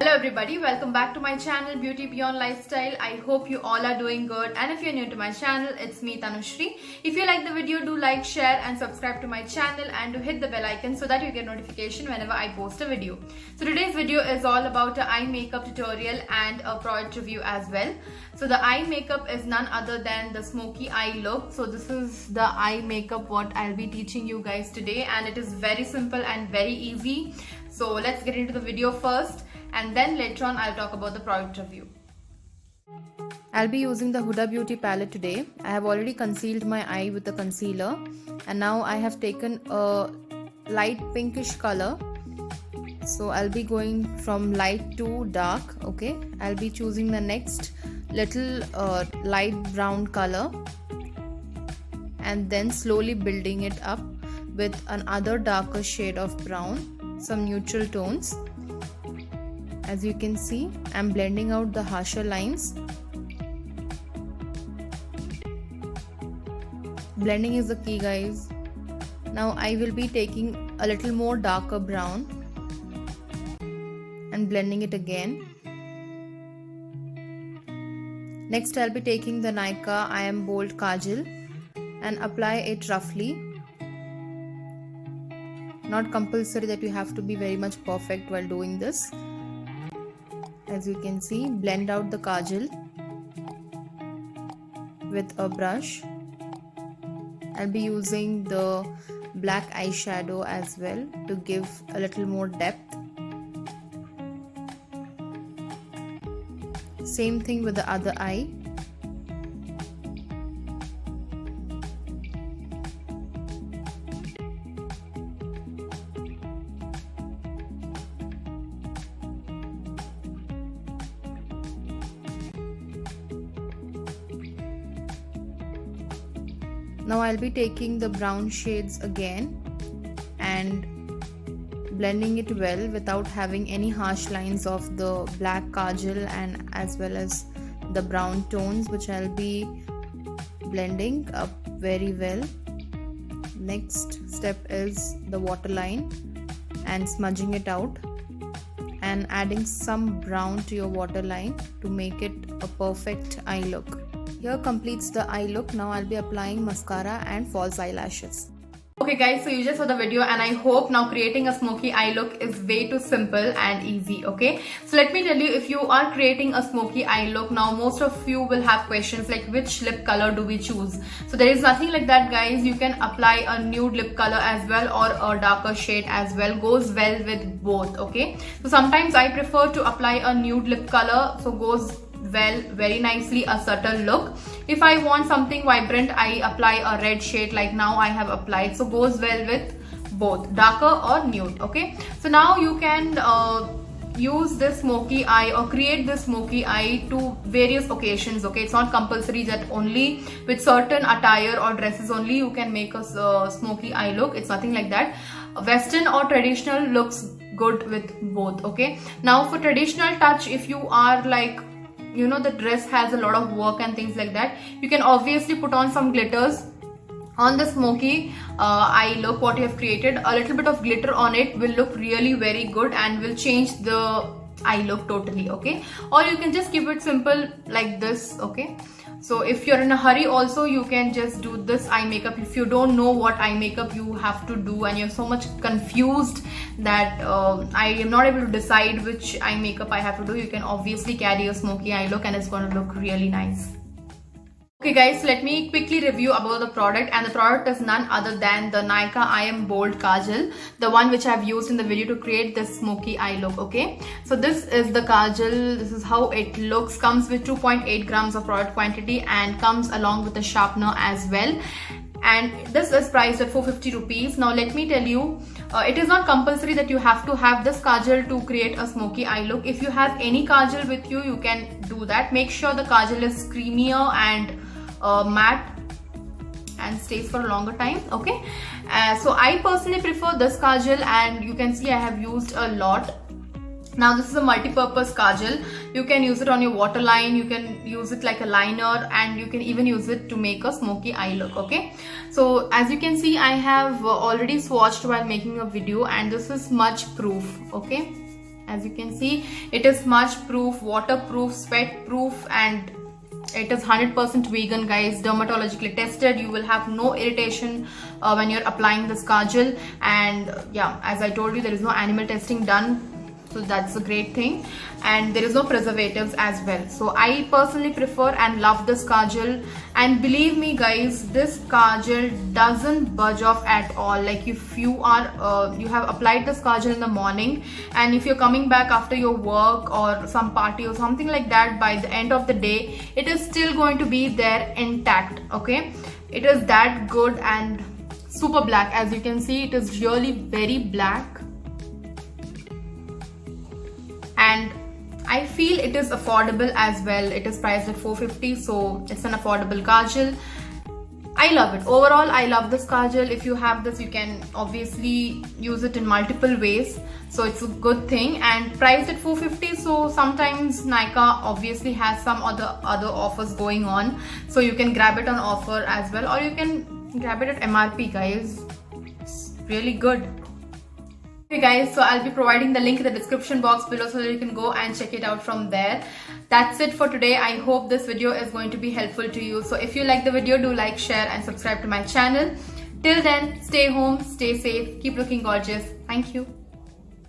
Hello everybody, welcome back to my channel Beauty Beyond Lifestyle. I hope you all are doing good, and if you're new to my channel, it's me Tanushri. If you like the video, do like, share and subscribe to my channel, and do hit the bell icon so that you get notification whenever I post a video. So today's video is all about an eye makeup tutorial and a product review as well. So the eye makeup is none other than the smoky eye look. So this is the eye makeup what I'll be teaching you guys today, and it is very simple and very easy. So let's get into the video first, and then later on I'll talk about the product review. I'll be using the Huda Beauty palette today. I have already concealed my eye with the concealer, and now I have taken a light pinkish color. So I'll be going from light to dark. Okay, I'll be choosing the next little light brown color and then slowly building it up with another darker shade of brown, some neutral tones. As you can see, I'm blending out the harsher lines. Blending is the key, guys. Now I will be taking a little more darker brown and blending it again. Next I'll be taking the Nykaa I Am Bold Kajal and apply it roughly. Not compulsory that you have to be very much perfect while doing this. As you can see, blend out the kajal with a brush. I'll be using the black eyeshadow as well to give a little more depth. Same thing with the other eye. Now I'll be taking the brown shades again and blending it well without having any harsh lines of the black kajal and as well as the brown tones, which I'll be blending up very well. Next step is the waterline and smudging it out and adding some brown to your waterline to make it a perfect eye look. Here completes the eye look. Now I'll be applying mascara and false eyelashes. Okay guys, so you just saw the video, and I hope now creating a smoky eye look is way too simple and easy. Okay, so let me tell you, if you are creating a smoky eye look, now most of you will have questions like which lip color do we choose. So there is nothing like that, guys. You can apply a nude lip color as well or a darker shade as well, goes well with both. Okay, so sometimes I prefer to apply a nude lip color, so goes well very nicely a subtle look. If I want something vibrant, I apply a red shade like now I have applied, so goes well with both darker or nude. Okay, so now you can use this smoky eye or create this smoky eye to various occasions. Okay, it's not compulsory that only with certain attire or dresses only you can make a smoky eye look. It's nothing like that. Western or traditional looks good with both. Okay, now for traditional touch, if you are like, you know, the dress has a lot of work and things like that, you can obviously put on some glitters on the smoky eye look what you have created. A little bit of glitter on it will look really very good and will change the eye look totally. Okay, or you can just keep it simple like this. Okay, so if you're in a hurry also, you can just do this eye makeup. If you don't know what eye makeup you have to do and you're so much confused that I am not able to decide which eye makeup I have to do, you can obviously carry a smoky eye look and it's going to look really nice. Okay guys, so let me quickly review about the product, and the product is none other than the Nykaa I Am Bold Kajal, the one which I've used in the video to create this smoky eye look. Okay, so this is the kajal, this is how it looks, comes with 2.8 grams of product quantity and comes along with a sharpener as well, and this is priced at 450 rupees. Now let me tell you, it is not compulsory that you have to have this kajal to create a smoky eye look. If you have any kajal with you, you can do that. Make sure the kajal is creamier and matte and stays for a longer time. Okay, so I personally prefer this kajal, and you can see I have used a lot. Now this is a multi-purpose kajal. You can use it on your waterline, you can use it like a liner, and you can even use it to make a smoky eye look. Okay, so as you can see, I have already swatched while making a video, and this is smudge proof. Okay, As you can see, it is smudge proof, waterproof, sweat proof, and it is 100% vegan, guys, dermatologically tested. You will have no irritation when you're applying this kajal. And yeah, as I told you, there is no animal testing done, so that's a great thing. And there is no preservatives as well. So I personally prefer and love this kajal. And believe me, guys, this kajal doesn't budge off at all. Like, if you are you have applied this kajal in the morning, and if you're coming back after your work or some party or something like that, by the end of the day it is still going to be there intact. Okay, it is that good and super black. As you can see, it is really very black, and I feel it is affordable as well. It is priced at 450, so it's an affordable kajal. I love it. Overall, I love this kajal. If you have this, you can obviously use it in multiple ways, so it's a good thing. And priced at 450, so sometimes Nykaa obviously has some other offers going on, so you can grab it on offer as well, or you can grab it at MRP, guys. It's really good. Okay guys, so I'll be providing the link in the description box below, so that you can go and check it out from there. That's it for today. I hope this video is going to be helpful to you. So if you like the video, do like, share and subscribe to my channel. Till then, stay home, stay safe, keep looking gorgeous. Thank you.